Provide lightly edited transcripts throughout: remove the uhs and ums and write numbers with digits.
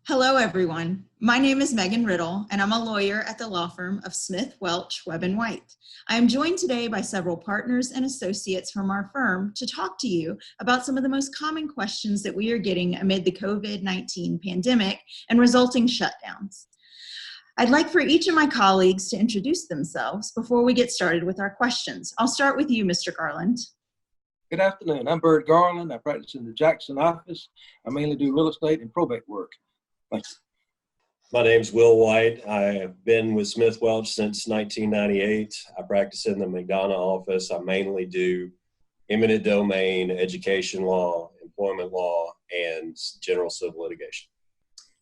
Hello, everyone. My name is Megan Riddle, and I'm a lawyer at the law firm of Smith, Welch, Webb, and White. I am joined today by several partners and associates from our firm to talk to you about some of the most common questions that we are getting amid the COVID-19 pandemic and resulting shutdowns. I'd like for each of my colleagues to introduce themselves before we get started with our questions. I'll start with you, Mr. Garland. Good afternoon. I'm Bert Garland. I practice in the Jackson office. I mainly do real estate and probate work. Thanks. My name's Will White. I have been with Smith Welch since 1998. I practice in the McDonough office. I mainly do eminent domain, education law, employment law, and general civil litigation.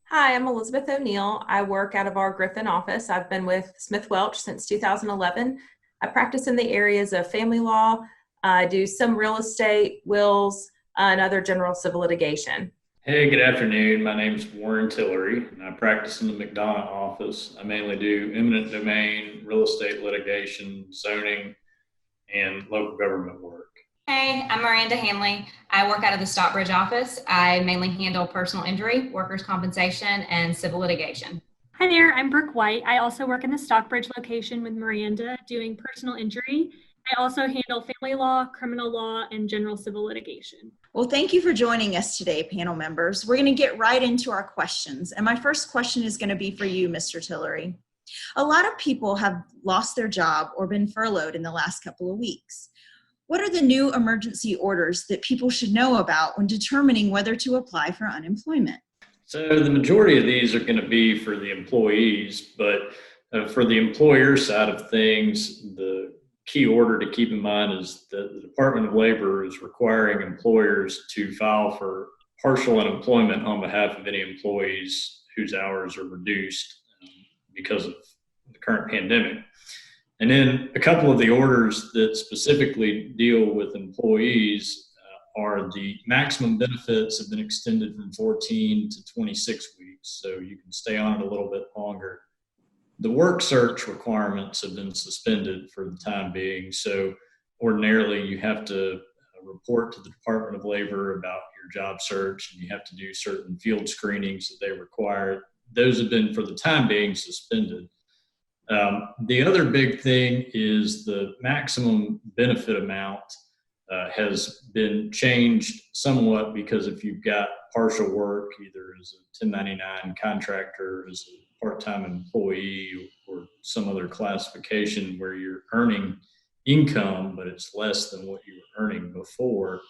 Hi, I'm Elizabeth O'Neill. I work out of our Griffin office. I've been with Smith Welch since 2011. I practice in the areas of family law. I do some real estate, wills, and other general civil litigation. Hey, good afternoon. My name is Warren Tillery, and I practice in the McDonough office. I mainly do eminent domain, real estate litigation, zoning, and local government work. Hey, I'm Miranda Hanley. I work out of the Stockbridge office. I mainly handle personal injury, workers' compensation, and civil litigation. Hi there, I'm Brooke White. I also work in the Stockbridge location with Miranda doing personal injury. I also handle family law, criminal law, and general civil litigation. Well, thank you for joining us today, panel members. We're going to get right into our questions. And my first question is going to be for you, Mr. Tillery. A lot of people have lost their job or been furloughed in the last couple of weeks. What are the new emergency orders that people should know about when determining whether to apply for unemployment? So the majority of these are going to be for the employees, but for the employer side of things, the key order to keep in mind is that the Department of Labor is requiring employers to file for partial unemployment on behalf of any employees whose hours are reduced because of the current pandemic. And then a couple of the orders that specifically deal with employees are the maximum benefits have been extended from 14 to 26 weeks, so you can stay on it a little bit longer. The work search requirements have been suspended for the time being, so ordinarily you have to report to the Department of Labor about your job search, and you have to do certain field screenings that they require. Those have been, for the time being, suspended. The other big thing is the maximum benefit amount has been changed somewhat, because if you've got partial work, either as a 1099 contractor, as a part-time employee, or some other classification where you're earning income, but it's less than what you were earning before,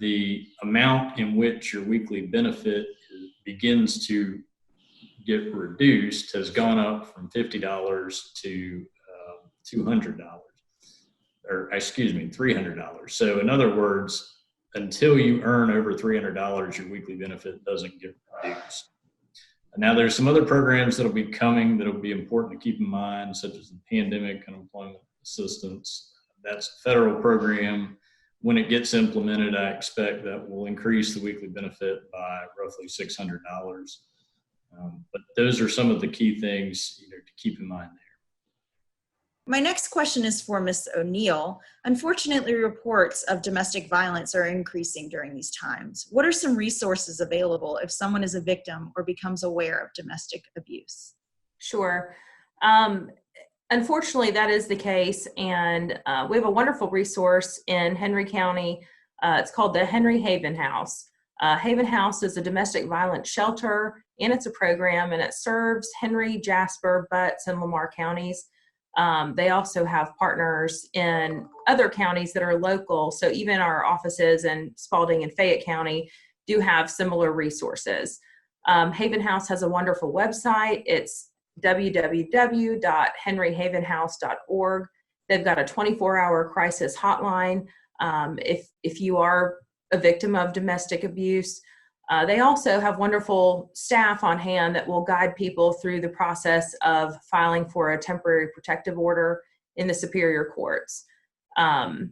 the amount in which your weekly benefit begins to get reduced has gone up from $50 to $200, or excuse me, $300. So in other words, until you earn over $300, your weekly benefit doesn't get reduced. Now, there's some other programs that'll be coming that'll be important to keep in mind, such as the Pandemic Unemployment Assistance. That's a federal program. When it gets implemented, I expect that will increase the weekly benefit by roughly $600. But those are some of the key things to keep in mind there. My next question is for Ms. O'Neill. Unfortunately, reports of domestic violence are increasing during these times. What are some resources available if someone is a victim or becomes aware of domestic abuse? Sure. Unfortunately, that is the case. And we have a wonderful resource in Henry County. It's called the Henry Haven House. Haven House is a domestic violence shelter, and it's a program, and it serves Henry, Jasper, Butts, and Lamar counties. They also have partners in other counties that are local. So even our offices in Spalding and Fayette County do have similar resources. Haven House has a wonderful website. It's www.henryhavenhouse.org. They've got a 24-hour crisis hotline if you are a victim of domestic abuse. They also have wonderful staff on hand that will guide people through the process of filing for a temporary protective order in the superior courts. I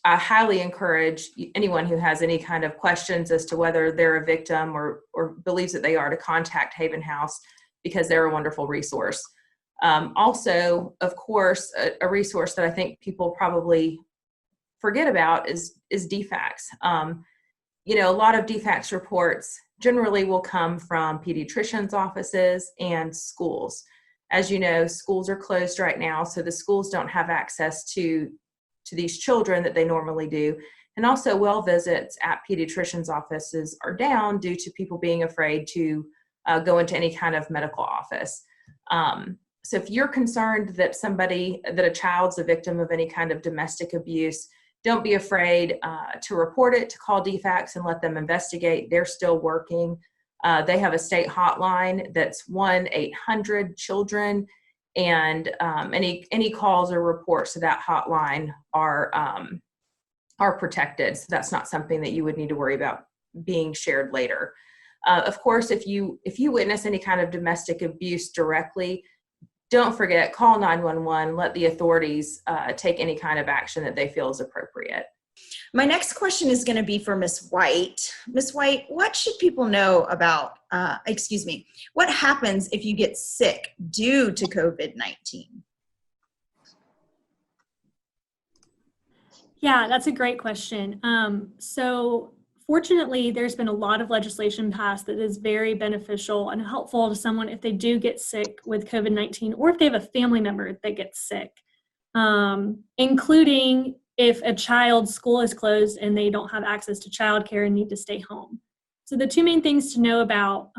highly encourage anyone who has any kind of questions as to whether they're a victim or believes that they are to contact Haven House, because they're a wonderful resource. Also, of course, a resource that I think people probably forget about is DFACS. a lot of DFACS reports generally will come from pediatricians' offices and schools. As you know, schools are closed right now, so the schools don't have access to these children that they normally do. And also well visits at pediatricians' offices are down due to people being afraid to go into any kind of medical office. So if you're concerned that a child's a victim of any kind of domestic abuse, don't be afraid to report it, to call DFACS and let them investigate. They're still working. They have a state hotline that's 1-800-CHILDREN, and any calls or reports to that hotline are protected. So that's not something that you would need to worry about being shared later. Of course, if you witness any kind of domestic abuse directly, don't forget, call 911, let the authorities take any kind of action that they feel is appropriate. My next question is going to be for Ms. White. Ms. White, what should people know about, what happens if you get sick due to COVID-19? Yeah, that's a great question. So fortunately, there's been a lot of legislation passed that is very beneficial and helpful to someone if they do get sick with COVID-19 or if they have a family member that gets sick, including if a child's school is closed and they don't have access to childcare and need to stay home. So the two main things to know about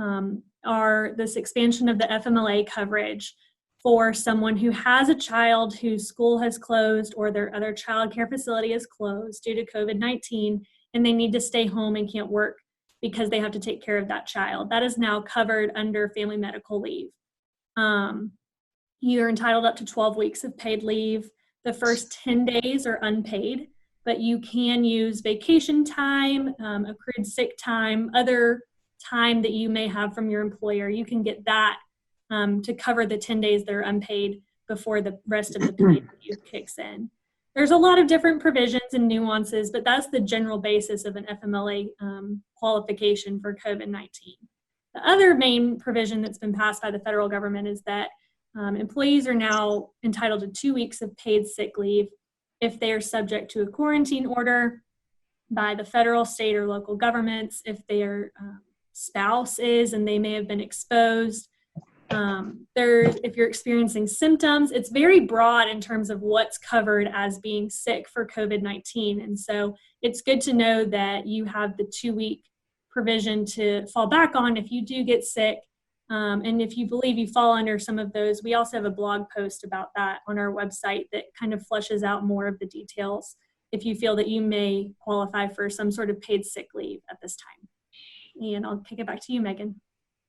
are this expansion of the FMLA coverage for someone who has a child whose school has closed or their other child care facility is closed due to COVID-19, and they need to stay home and can't work because they have to take care of that child. That is now covered under family medical leave. You're entitled up to 12 weeks of paid leave. The first 10 days are unpaid, but you can use vacation time, accrued sick time, other time that you may have from your employer. You can get that to cover the 10 days that are unpaid before the rest of the paid leave kicks in. There's a lot of different provisions and nuances, but that's the general basis of an FMLA qualification for COVID-19. The other main provision that's been passed by the federal government is that employees are now entitled to 2 weeks of paid sick leave if they are subject to a quarantine order by the federal, state, or local governments, if their spouse is and they may have been exposed. If you're experiencing symptoms, it's very broad in terms of what's covered as being sick for COVID-19. And so it's good to know that you have the 2-week provision to fall back on if you do get sick. And if you believe you fall under some of those, we also have a blog post about that on our website that kind of fleshes out more of the details if you feel that you may qualify for some sort of paid sick leave at this time. And I'll kick it back to you, Megan.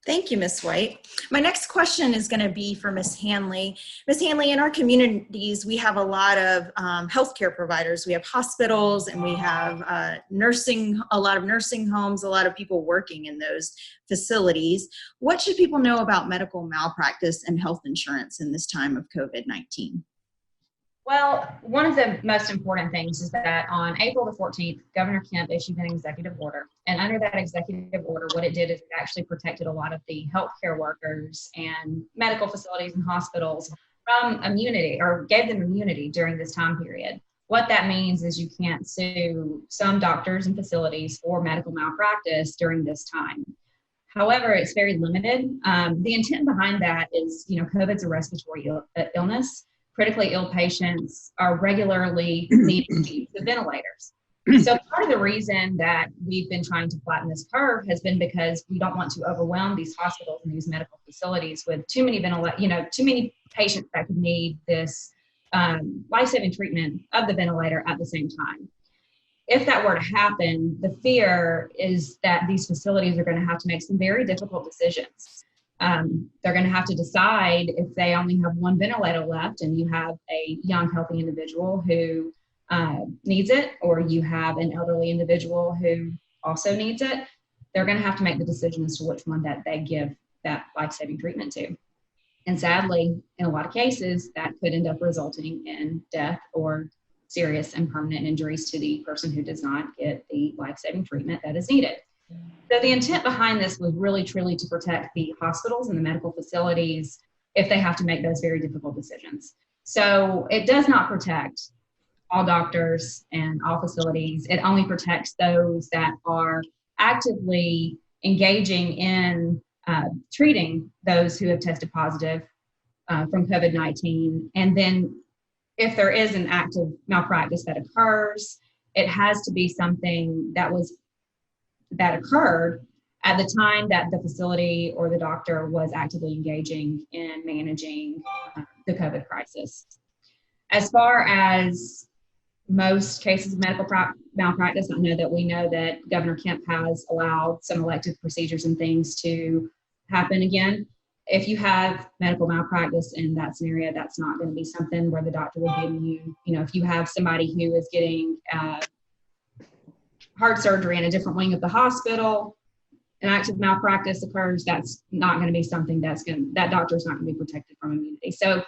Thank you, Ms. White. My next question is going to be for Ms. Hanley. Ms. Hanley, in our communities, we have a lot of healthcare providers. We have hospitals and we have a lot of nursing homes, a lot of people working in those facilities. What should people know about medical malpractice and health insurance in this time of COVID-19? Well, one of the most important things is that on April the 14th, Governor Kemp issued an executive order. And under that executive order, what it did is it actually protected a lot of the healthcare workers and medical facilities and hospitals from immunity, or gave them immunity during this time period. What that means is you can't sue some doctors and facilities for medical malpractice during this time. However, it's very limited. The intent behind that is, COVID's a respiratory illness. Critically ill patients are regularly needing to use the ventilators. So part of the reason that we've been trying to flatten this curve has been because we don't want to overwhelm these hospitals and these medical facilities with too many too many patients that could need this life-saving treatment of the ventilator at the same time. If that were to happen, the fear is that these facilities are going to have to make some very difficult decisions. They're going to have to decide if they only have one ventilator left and you have a young, healthy individual who needs it, or you have an elderly individual who also needs it. They're going to have to make the decision as to which one that they give that life-saving treatment to. And sadly, in a lot of cases, that could end up resulting in death or serious and permanent injuries to the person who does not get the life-saving treatment that is needed. So the intent behind this was really truly to protect the hospitals and the medical facilities if they have to make those very difficult decisions. So it does not protect all doctors and all facilities. It only protects those that are actively engaging in treating those who have tested positive from COVID-19. And then if there is an active malpractice that occurs, it has to be something that occurred at the time that the facility or the doctor was actively engaging in managing the COVID crisis. As far as most cases of medical malpractice, I know that Governor Kemp has allowed some elective procedures and things to happen again. If you have medical malpractice in that scenario, that's not going to be something where the doctor will give you, if you have somebody who is getting heart surgery in a different wing of the hospital, an active malpractice occurs, that's not going to be something that doctor's not going to be protected from immunity. So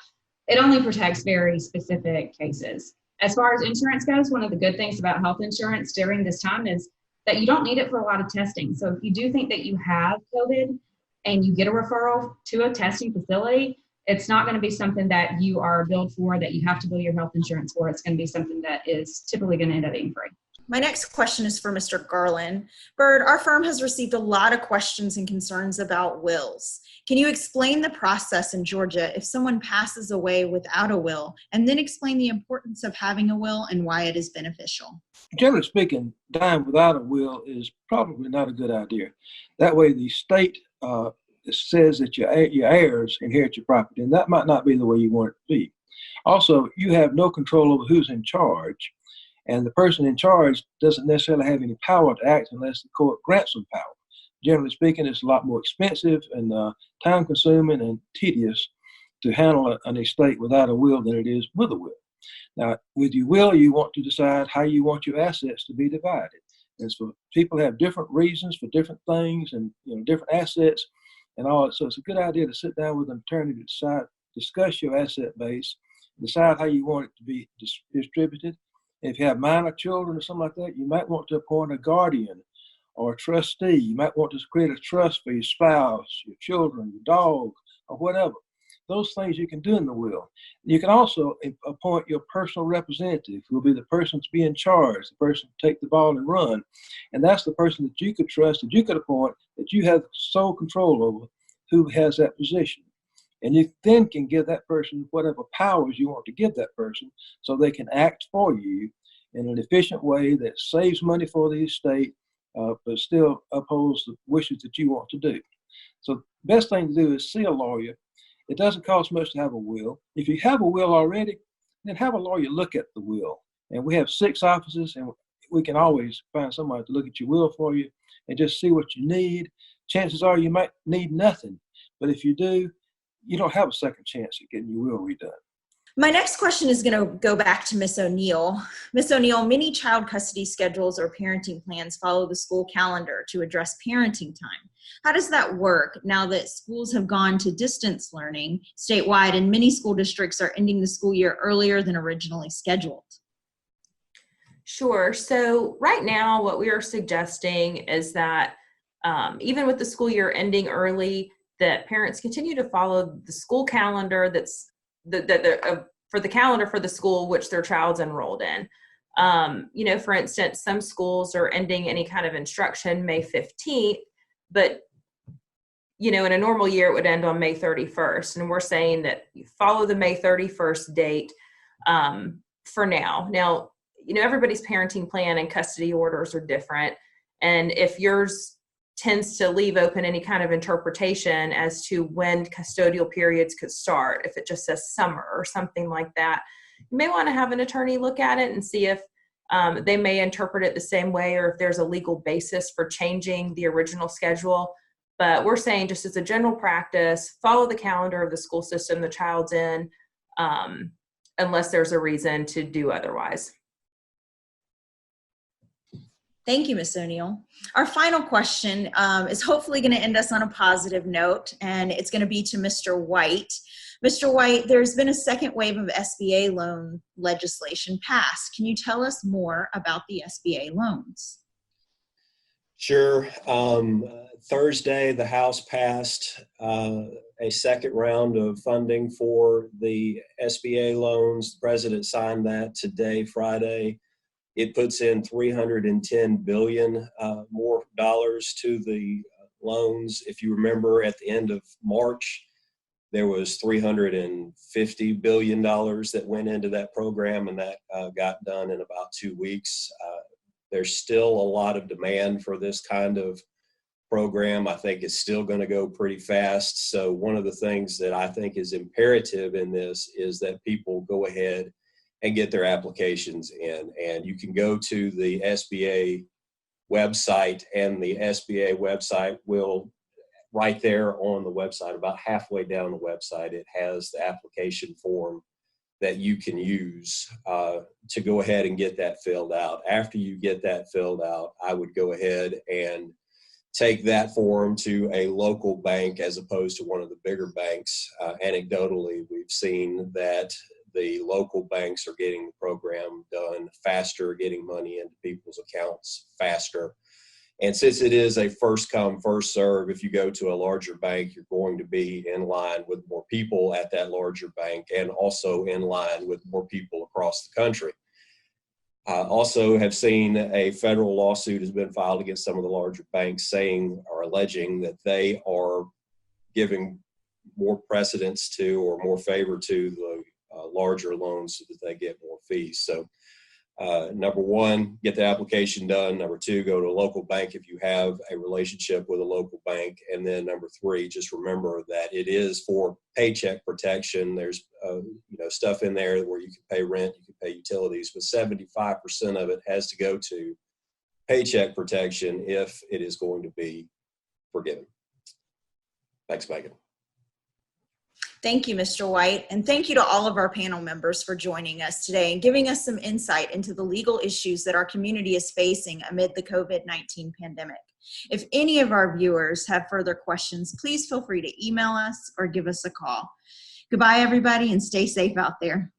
it only protects very specific cases. As far as insurance goes, one of the good things about health insurance during this time is that you don't need it for a lot of testing. So if you do think that you have COVID and you get a referral to a testing facility, it's not going to be something that you are billed for, that you have to bill your health insurance for. It's going to be something that is typically going to end up being free. My next question is for Mr. Garland. Bird, our firm has received a lot of questions and concerns about wills. Can you explain the process in Georgia if someone passes away without a will, and then explain the importance of having a will and why it is beneficial? Generally speaking, dying without a will is probably not a good idea. That way the state says that your heirs inherit your property, and that might not be the way you want it to be. Also, you have no control over who's in charge, and the person in charge doesn't necessarily have any power to act unless the court grants them power. Generally speaking, it's a lot more expensive and time-consuming and tedious to handle an estate without a will than it is with a will. Now, with your will, you want to decide how you want your assets to be divided. And so people have different reasons for different things and different assets and all. So it's a good idea to sit down with an attorney to discuss your asset base, decide how you want it to be distributed. If you have minor children or something like that, you might want to appoint a guardian or a trustee. You might want to create a trust for your spouse, your children, your dog, or whatever. Those things you can do in the will. You can also appoint your personal representative, who will be the person to be in charge, the person to take the ball and run. And that's the person that you could trust, that you could appoint, that you have sole control over, who has that position. And you then can give that person whatever powers you want to give that person so they can act for you in an efficient way that saves money for the estate, but still upholds the wishes that you want to do. So the best thing to do is see a lawyer. It doesn't cost much to have a will. If you have a will already, then have a lawyer look at the will. And we have 6 offices, and we can always find somebody to look at your will for you and just see what you need. Chances are you might need nothing, but if you do, you don't have a second chance at getting your will redone. My next question is going to go back to Ms. O'Neill. Ms. O'Neill, many child custody schedules or parenting plans follow the school calendar to address parenting time. How does that work now that schools have gone to distance learning statewide and many school districts are ending the school year earlier than originally scheduled? Sure. So right now, what we are suggesting is that even with the school year ending early, that parents continue to follow the school calendar for the calendar for the school which their child's enrolled in. For instance, some schools are ending any kind of instruction May 15th, but in a normal year it would end on May 31st. And we're saying that you follow the May 31st date for now. Now, everybody's parenting plan and custody orders are different. And if yours tends to leave open any kind of interpretation as to when custodial periods could start, if it just says summer or something like that, you may want to have an attorney look at it and see if they may interpret it the same way or if there's a legal basis for changing the original schedule. But we're saying, just as a general practice, follow the calendar of the school system the child's in, unless there's a reason to do otherwise. Thank you, Ms. O'Neill. Our final question is hopefully going to end us on a positive note, and it's going to be to Mr. White. Mr. White, there's been a second wave of SBA loan legislation passed. Can you tell us more about the SBA loans? Sure. Thursday, the House passed a second round of funding for the SBA loans. The president signed that today, Friday. It puts in $310 billion more dollars to the loans. If you remember, at the end of March, there was $350 billion that went into that program, and that got done in about 2 weeks. There's still a lot of demand for this kind of program. I think it's still going to go pretty fast. So one of the things that I think is imperative in this is that people go ahead and get their applications in. And you can go to the SBA website, and the SBA website will, right there on the website, about halfway down the website, it has the application form that you can use to go ahead and get that filled out. After you get that filled out, I would go ahead and take that form to a local bank as opposed to one of the bigger banks. Anecdotally, we've seen that the local banks are getting the program done faster, getting money into people's accounts faster. And since it is a first come, first serve, if you go to a larger bank, you're going to be in line with more people at that larger bank, and also in line with more people across the country. Also have seen a federal lawsuit has been filed against some of the larger banks saying or alleging that they are giving more precedence to or more favor to the larger loans so that they get more fees. So number one, get the application done. Number two, go to a local bank if you have a relationship with a local bank. And then number three, just remember that it is for paycheck protection. There's stuff in there where you can pay rent, you can pay utilities, but 75% of it has to go to paycheck protection if it is going to be forgiven. Thanks, Megan. Thank you, Mr. White, and thank you to all of our panel members for joining us today and giving us some insight into the legal issues that our community is facing amid the COVID-19 pandemic. If any of our viewers have further questions, please feel free to email us or give us a call. Goodbye, everybody, and stay safe out there.